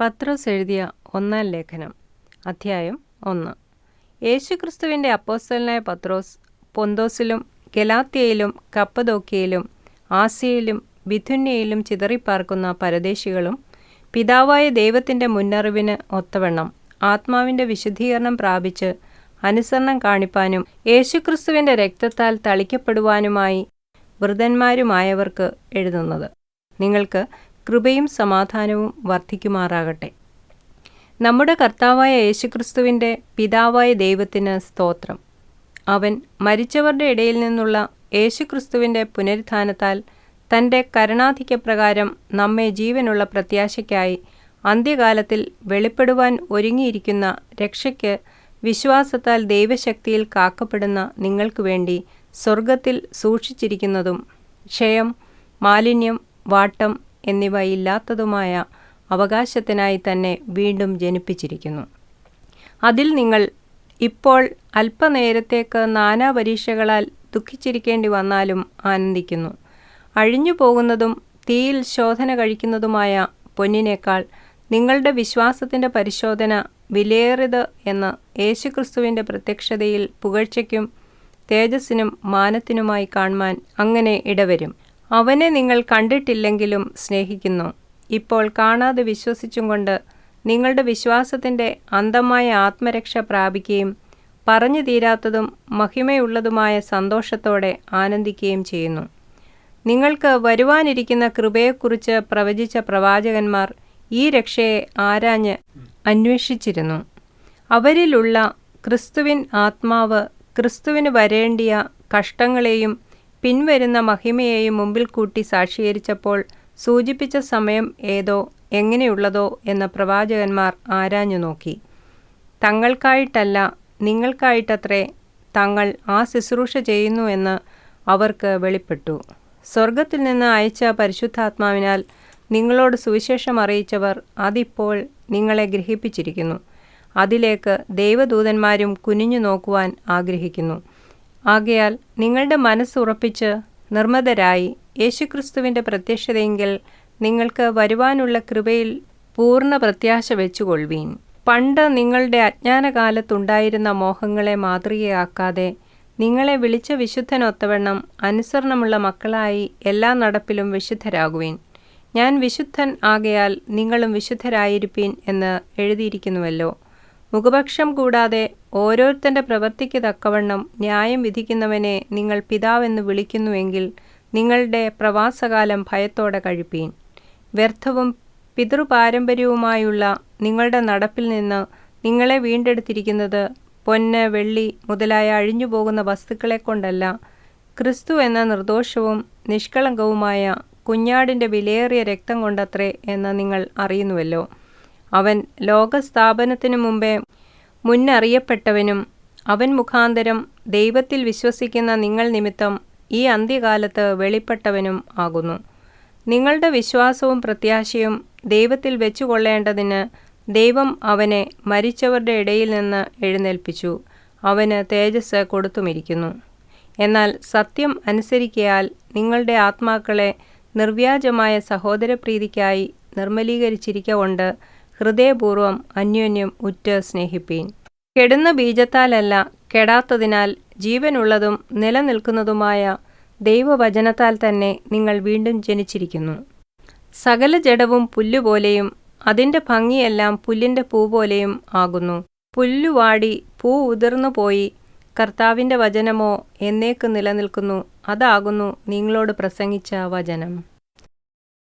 പത്രോസ് എഴുതിയ ഒന്നാം ലേഖനം, അധ്യായം 1. യേശുക്രിസ്തുവിൻ്റെ അപ്പോസ്തലനായ പത്രോസ് പൊന്തോസിലും ഗലാത്യയിലും കപ്പദോക്യയിലും ആസ്യയിലും ബിഥുന്യയിലും ചിതറിപ്പാർക്കുന്ന പരദേശികളും പിതാവായ ദൈവത്തിൻ്റെ മുന്നറിവിന് ഒത്തവണ്ണം ആത്മാവിൻ്റെ വിശുദ്ധീകരണം പ്രാപിച്ച് അനുസരണം കാണിപ്പാനും യേശുക്രിസ്തുവിൻ്റെ രക്തത്താൽ തളിക്കപ്പെടുവാനുമായി വൃതന്മാരുമായവർക്ക് എഴുതുന്നത്. നിങ്ങൾക്ക് കൃപയും സമാധാനവും വർദ്ധിക്കുമാറാകട്ടെ. നമ്മുടെ കർത്താവായ യേശുക്രിസ്തുവിൻ്റെ പിതാവായ ദൈവത്തിന് സ്തോത്രം. അവൻ മരിച്ചവരുടെ ഇടയിൽ നിന്നുള്ള യേശുക്രിസ്തുവിൻ്റെ പുനരുത്ഥാനത്താൽ തൻ്റെ കരുണാധിക്യപ്രകാരം നമ്മെ ജീവനുള്ള പ്രത്യാശയ്ക്കായി അന്ത്യകാലത്തിൽ വെളിപ്പെടുവാൻ ഒരുങ്ങിയിരിക്കുന്ന രക്ഷയ്ക്ക് വിശ്വാസത്താൽ ദൈവശക്തിയിൽ കാക്കപ്പെടുന്ന നിങ്ങൾക്ക് വേണ്ടി സ്വർഗത്തിൽ സൂക്ഷിച്ചിരിക്കുന്നതും ക്ഷയം, മാലിന്യം, വാട്ടം എന്നിവ ഇല്ലാത്തതുമായ അവകാശത്തിനായി തന്നെ വീണ്ടും ജനിപ്പിച്ചിരിക്കുന്നു. അതിൽ നിങ്ങൾ ഇപ്പോൾ അല്പനേരത്തേക്ക് നാനാ പരീക്ഷകളാൽ ദുഃഖിച്ചിരിക്കേണ്ടി വന്നാലും ആനന്ദിക്കുന്നു. അഴിഞ്ഞു പോകുന്നതും തീയിൽ ശോധന കഴിക്കുന്നതുമായ പൊന്നിനേക്കാൾ നിങ്ങളുടെ വിശ്വാസത്തിൻ്റെ പരിശോധന വിലയേറിയത് എന്ന് യേശുക്രിസ്തുവിൻ്റെ പ്രത്യക്ഷതയിൽ പുകഴ്ചയ്ക്കും തേജസ്സിനും മാനത്തിനുമായി കാണുവാൻ അങ്ങനെ ഇടവരും. അവനെ നിങ്ങൾ കണ്ടിട്ടില്ലെങ്കിലും സ്നേഹിക്കുന്നു. ഇപ്പോൾ കാണാതെ വിശ്വസിച്ചും കൊണ്ട് നിങ്ങളുടെ വിശ്വാസത്തിൻ്റെ അന്തമായ ആത്മരക്ഷ പ്രാപിക്കുകയും പറഞ്ഞു തീരാത്തതും മഹിമയുള്ളതുമായ സന്തോഷത്തോടെ ആനന്ദിക്കുകയും ചെയ്യുന്നു. നിങ്ങൾക്ക് വരുവാനിരിക്കുന്ന കൃപയെക്കുറിച്ച് പ്രവചിച്ച പ്രവാചകന്മാർ ഈ രക്ഷയെ ആരാഞ്ഞ് അന്വേഷിച്ചിരുന്നു. അവരിലുള്ള ക്രിസ്തുവിൻ ആത്മാവ് ക്രിസ്തുവിന് വരേണ്ടിയ കഷ്ടങ്ങളെയും പിൻവരുന്ന മഹിമയെയും മുമ്പിൽ കൂട്ടി സാക്ഷീകരിച്ചപ്പോൾ സൂചിപ്പിച്ച സമയം ഏതോ എങ്ങനെയുള്ളതോ എന്ന പ്രവാചകന്മാർ ആരാഞ്ഞു നോക്കി. തങ്ങൾക്കായിട്ടല്ല, നിങ്ങൾക്കായിട്ടത്രേ തങ്ങൾ ആ ശുശ്രൂഷ ചെയ്യുന്നു എന്ന് അവർക്ക് വെളിപ്പെട്ടു. സ്വർഗത്തിൽ നിന്ന് അയച്ച പരിശുദ്ധാത്മാവിനാൽ നിങ്ങളോട് സുവിശേഷം അറിയിച്ചവർ അതിപ്പോൾ നിങ്ങളെ ഗ്രഹിപ്പിച്ചിരിക്കുന്നു. അതിലേക്ക് ദൈവദൂതന്മാരും കുനിഞ്ഞു നോക്കുവാൻ ആഗ്രഹിക്കുന്നു. ആകയാൽ നിങ്ങളുടെ മനസ്സുറപ്പിച്ച് നിർമ്മതരായി യേശുക്രിസ്തുവിൻ്റെ പ്രത്യക്ഷതയെങ്കിൽ നിങ്ങൾക്ക് വരുവാനുള്ള കൃപയിൽ പൂർണ്ണ പ്രത്യാശ വെച്ചുകൊള്ളുവീൻ. പണ്ട് നിങ്ങളുടെ അജ്ഞാനകാലത്തുണ്ടായിരുന്ന മോഹങ്ങളെ മാതൃകയാക്കാതെ നിങ്ങളെ വിളിച്ച വിശുദ്ധനൊത്തവണ്ണം അനുസരണമുള്ള മക്കളായി എല്ലാ നടപ്പിലും വിശുദ്ധരാകുവീൻ. ഞാൻ വിശുദ്ധൻ ആകയാൽ നിങ്ങളും വിശുദ്ധരായിരിപ്പീൻ എന്ന് എഴുതിയിരിക്കുന്നുവല്ലോ. മുഖപക്ഷം കൂടാതെ ഓരോരുത്തൻ്റെ പ്രവൃത്തിക്ക് തക്കവണ്ണം ന്യായം വിധിക്കുന്നവനെ നിങ്ങൾ പിതാവെന്ന് വിളിക്കുന്നുവെങ്കിൽ നിങ്ങളുടെ പ്രവാസകാലം ഭയത്തോടെ കഴിപ്പീൻ. വ്യർത്ഥവും പിതൃപാരമ്പര്യവുമായുള്ള നിങ്ങളുടെ നടപ്പിൽ നിന്ന് നിങ്ങളെ വീണ്ടെടുത്തിരിക്കുന്നത് പൊന്ന്, വെള്ളി മുതലായ അഴിഞ്ഞുപോകുന്ന വസ്തുക്കളെ കൊണ്ടല്ല, ക്രിസ്തു എന്ന നിർദോഷവും നിഷ്കളങ്കവുമായ കുഞ്ഞാടിൻ്റെ വിലയേറിയ രക്തം കൊണ്ടത്രേ എന്ന് നിങ്ങൾ അറിയുന്നുവല്ലോ. അവൻ ലോകസ്ഥാപനത്തിനു മുമ്പേ മുന്നറിയപ്പെട്ടവനും അവൻ മുഖാന്തരം ദൈവത്തിൽ വിശ്വസിക്കുന്ന നിങ്ങൾ നിമിത്തം ഈ അന്ത്യകാലത്ത് വെളിപ്പെട്ടവനും ആകുന്നു. നിങ്ങളുടെ വിശ്വാസവും പ്രത്യാശയും ദൈവത്തിൽ വെച്ചുകൊള്ളേണ്ടതിന് ദൈവം അവനെ മരിച്ചവരുടെ ഇടയിൽ നിന്ന് എഴുന്നേൽപ്പിച്ചു. അവന് തേജസ് കൊടുത്തുമിരിക്കുന്നു. എന്നാൽ സത്യം അനുസരിക്കയാൽ നിങ്ങളുടെ ആത്മാക്കളെ നിർവ്യാജമായ സഹോദരപ്രീതിക്കായി നിർമ്മലീകരിച്ചിരിക്കൊണ്ട് ഹൃദയപൂർവ്വം അന്യോന്യം ഉറ്റ് സ്നേഹിപ്പീൻ. കെടുന്ന ബീജത്താലല്ല, കെടാത്തതിനാൽ ജീവനുള്ളതും നിലനിൽക്കുന്നതുമായ ദൈവവചനത്താൽ തന്നെ നിങ്ങൾ വീണ്ടും ജനിച്ചിരിക്കുന്നു. സകല ജഡവും പുല്ലുപോലെയും അതിൻ്റെ ഭംഗിയെല്ലാം പുല്ലിൻ്റെ പൂ പോലെയും ആകുന്നു. പുല്ലുവാടി പൂ ഉതിർന്നു പോയി, കർത്താവിൻ്റെ വചനമോ എന്നേക്ക് നിലനിൽക്കുന്നു. അതാകുന്നു നിങ്ങളോട് പ്രസംഗിച്ച വചനം.